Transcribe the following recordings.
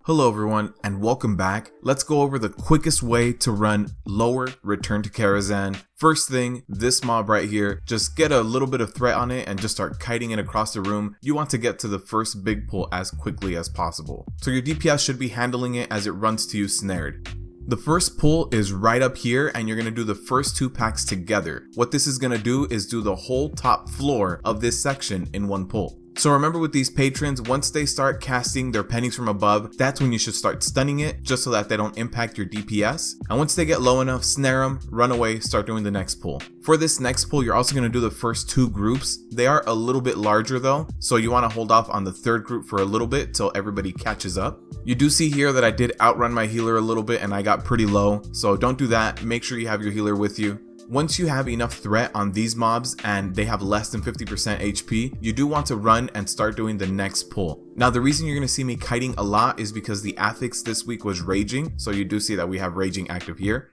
Hello everyone and welcome back. Let's go over the quickest way to run Lower Return to Karazhan. First thing, this mob right here, just get a little bit of threat on it and just start kiting it across the room. You want to get to the first big pull as quickly as possible. So your DPS should be handling it as it runs to you snared. The first pull is right up here and you're going to do the first two packs together. What this is going to do is do the whole top floor of this section in one pull. So remember with these patrons, once they start casting their pennies from above, that's when you should start stunning it just so that they don't impact your DPS. And once they get low enough, snare them, run away, start doing the next pull. For this next pull, you're also going to do the first two groups. They are a little bit larger though, so you want to hold off on the third group for a little bit till everybody catches up. You do see here that I did outrun my healer a little bit and I got pretty low, so don't do that. Make sure you have your healer with you. Once you have enough threat on these mobs and they have less than 50% HP, you do want to run and start doing the next pull. Now the reason you're going to see me kiting a lot is because the affix this week was raging, so you do see that we have raging active here.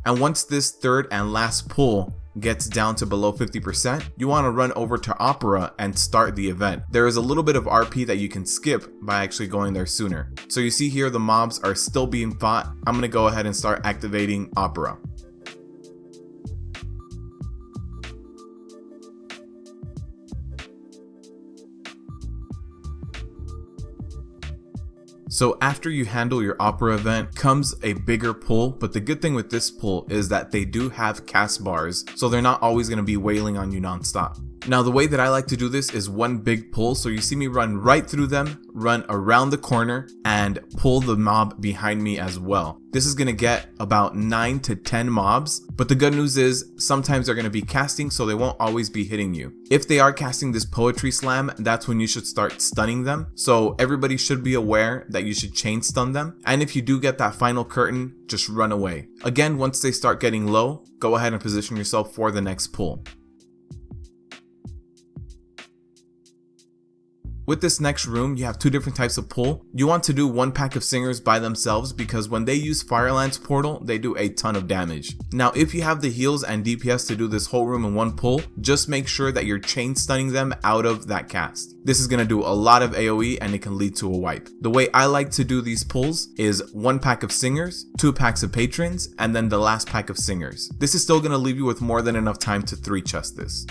And once this third and last pull gets down to below 50%, you want to run over to Opera and start the event. There is a little bit of RP that you can skip by actually going there sooner. So you see here the mobs are still being fought. I'm going to go ahead and start activating Opera. So after you handle your Opera event comes a bigger pull, but the good thing with this pull is that they do have cast bars, so they're not always going to be wailing on you non-stop. Now the way that I like to do this is one big pull, so you see me run right through them, run around the corner, and pull the mob behind me as well. This is going to get about 9 to 10 mobs, but the good news is sometimes they're going to be casting, so they won't always be hitting you. If they are casting this poetry slam, that's when you should start stunning them, so everybody should be aware that you should chain stun them, and if you do get that final curtain, just run away. Again, once they start getting low, go ahead and position yourself for the next pull. With this next room, you have two different types of pull. You want to do one pack of singers by themselves because when they use Firelance Portal, they do a ton of damage. Now, if you have the heals and DPS to do this whole room in one pull, just make sure that you're chain stunning them out of that cast. This is going to do a lot of AoE and it can lead to a wipe. The way I like to do these pulls is one pack of singers, two packs of patrons, and then the last pack of singers. This is still going to leave you with more than enough time to 3-chest this.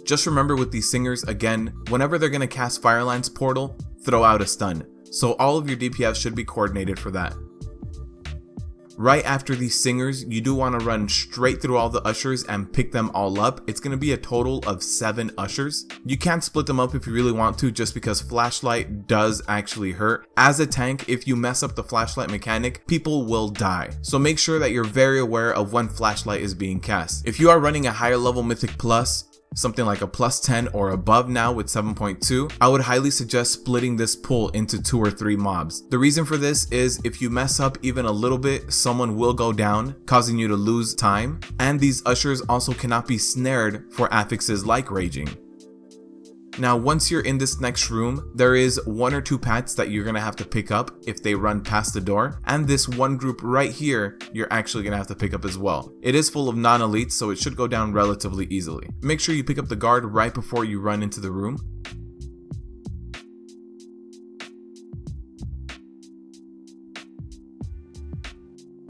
Just remember with these singers, again, whenever they're going to cast Firelance Portal, throw out a stun. So all of your DPS should be coordinated for that. Right after these singers, you do want to run straight through all the ushers and pick them all up. It's going to be a total of 7 ushers. You can split them up if you really want to, just because flashlight does actually hurt. As a tank, if you mess up the flashlight mechanic, people will die. So make sure that you're very aware of when flashlight is being cast. If you are running a higher level Mythic Plus, something like a plus 10 or above now with 7.2, I would highly suggest splitting this pull into 2 or 3 mobs. The reason for this is if you mess up even a little bit, someone will go down, causing you to lose time, and these ushers also cannot be snared for affixes like raging. Now once you're in this next room, there is 1 or 2 pets that you're going to have to pick up if they run past the door, and this one group right here you're actually going to have to pick up as well. It is full of non-elites, so it should go down relatively easily. Make sure you pick up the guard right before you run into the room.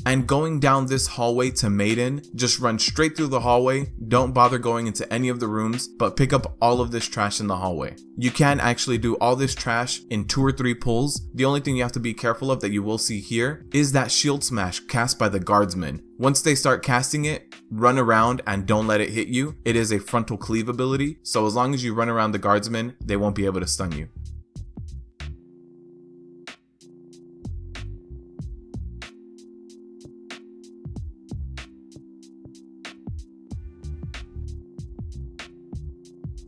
And going down this hallway to Maiden, just run straight through the hallway, don't bother going into any of the rooms, but pick up all of this trash in the hallway. You can actually do all this trash in 2 or 3 pulls. The only thing you have to be careful of that you will see here is that shield smash cast by the guardsmen. Once they start casting it, run around and don't let it hit you. It is a frontal cleave ability, so as long as you run around the guardsmen, they won't be able to stun you.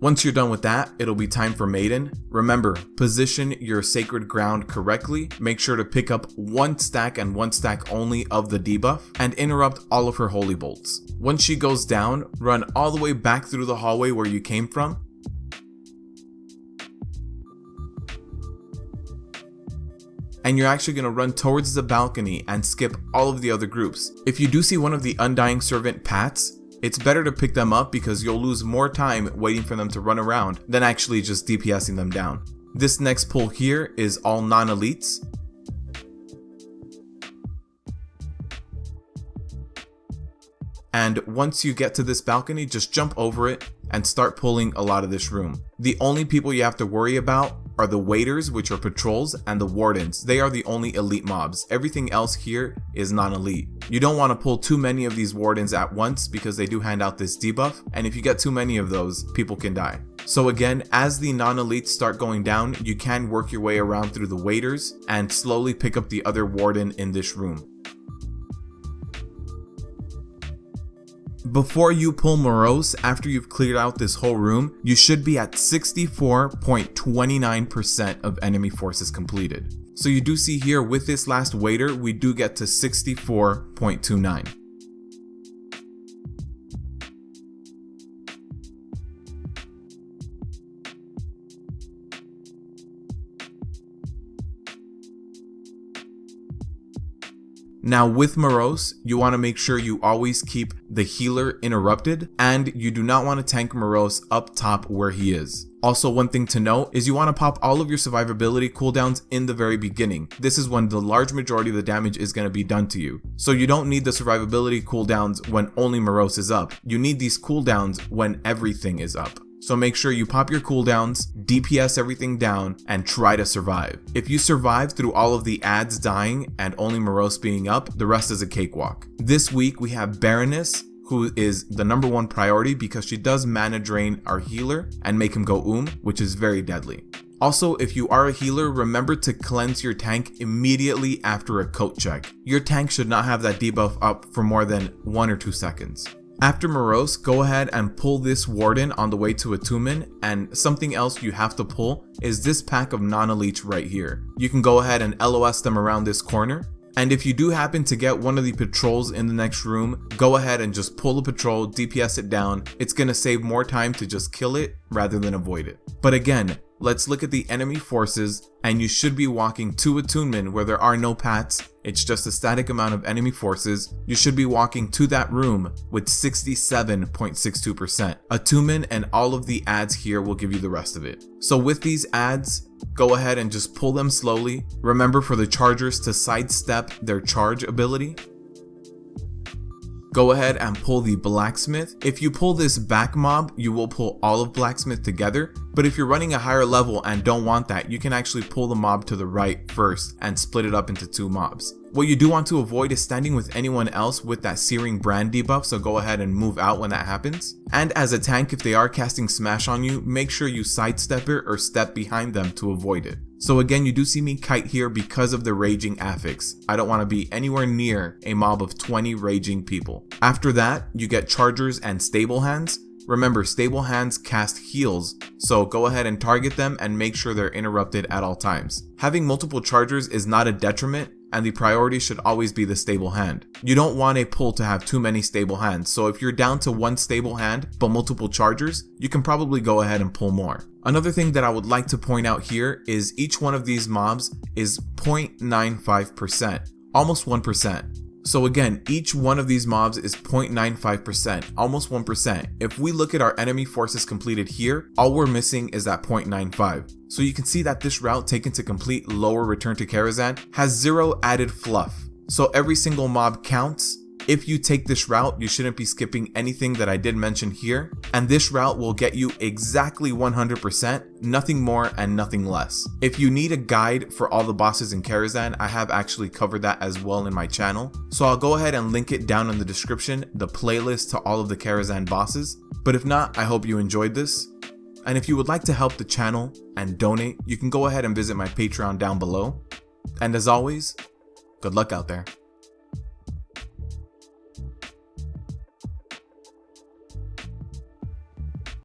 Once you're done with that, it'll be time for Maiden. Remember, position your sacred ground correctly, make sure to pick up 1 stack and 1 stack only of the debuff, and interrupt all of her holy bolts. Once she goes down, run all the way back through the hallway where you came from, and you're actually going to run towards the balcony and skip all of the other groups. If you do see one of the Undying Servant Pats, it's better to pick them up because you'll lose more time waiting for them to run around than actually just DPSing them down. This next pull here is all non-elites. And once you get to this balcony, just jump over it and start pulling a lot of this room. The only people you have to worry about are the waiters, which are patrols, and the wardens. They are the only elite mobs. Everything else here is non-elite. You don't want to pull too many of these wardens at once because they do hand out this debuff, and if you get too many of those, people can die. So again, as the non-elites start going down, you can work your way around through the waiters and slowly pick up the other warden in this room. Before you pull Moros, after you've cleared out this whole room, you should be at 64.29% of enemy forces completed. So you do see here with this last waiter, we do get to 64.29. Now with Moros, you want to make sure you always keep the healer interrupted, and you do not want to tank Moros up top where he is. Also, one thing to note is you want to pop all of your survivability cooldowns in the very beginning. This is when the large majority of the damage is going to be done to you. So you don't need the survivability cooldowns when only Moros is up. You need these cooldowns when everything is up. So make sure you pop your cooldowns, DPS everything down, and try to survive. If you survive through all of the ads dying and only Moros being up, the rest is a cakewalk. This week we have Baroness, who is the #1 priority because she does mana drain our healer and make him go which is very deadly. Also, if you are a healer, remember to cleanse your tank immediately after a coat check. Your tank should not have that debuff up for more than 1 or 2 seconds. After Moros, go ahead and pull this warden on the way to Attunement, and something else you have to pull is this pack of non-elites right here. You can go ahead and LOS them around this corner, and if you do happen to get one of the patrols in the next room, go ahead and just pull the patrol, DPS it down. It's going to save more time to just kill it rather than avoid it. But again, let's look at the enemy forces, and you should be walking to Attunement where there are no pats. It's just a static amount of enemy forces. You should be walking to that room with 67.62%. Attunement and all of the ads here will give you the rest of it. So with these ads, go ahead and just pull them slowly. Remember for the chargers to sidestep their charge ability. Go ahead and pull the blacksmith. If you pull this back mob, you will pull all of blacksmith together, but if you're running a higher level and don't want that, you can actually pull the mob to the right first and split it up into 2 mobs. What you do want to avoid is standing with anyone else with that searing brand debuff, so go ahead and move out when that happens. And as a tank, if they are casting smash on you, make sure you sidestep it or step behind them to avoid it. So again, you do see me kite here because of the raging affix. I don't want to be anywhere near a mob of 20 raging people. After that, you get chargers and stable hands. Remember, stable hands cast heals, so go ahead and target them and make sure they're interrupted at all times. Having multiple chargers is not a detriment, and the priority should always be the stable hand. You don't want a pull to have too many stable hands, so if you're down to 1 stable hand but multiple chargers, you can probably go ahead and pull more. Another thing that I would like to point out here is each one of these mobs is 0.95%, almost 1%. So again, each one of these mobs is 0.95%, almost 1%. If we look at our enemy forces completed here, all we're missing is that 0.95. So you can see that this route taken to complete Lower Return to Karazhan has 0 added fluff. So every single mob counts. If you take this route, you shouldn't be skipping anything that I did mention here, and this route will get you exactly 100%, nothing more and nothing less. If you need a guide for all the bosses in Karazhan, I have actually covered that as well in my channel, so I'll go ahead and link it down in the description, the playlist to all of the Karazhan bosses. But if not, I hope you enjoyed this. And if you would like to help the channel and donate, you can go ahead and visit my Patreon down below. And as always, good luck out there.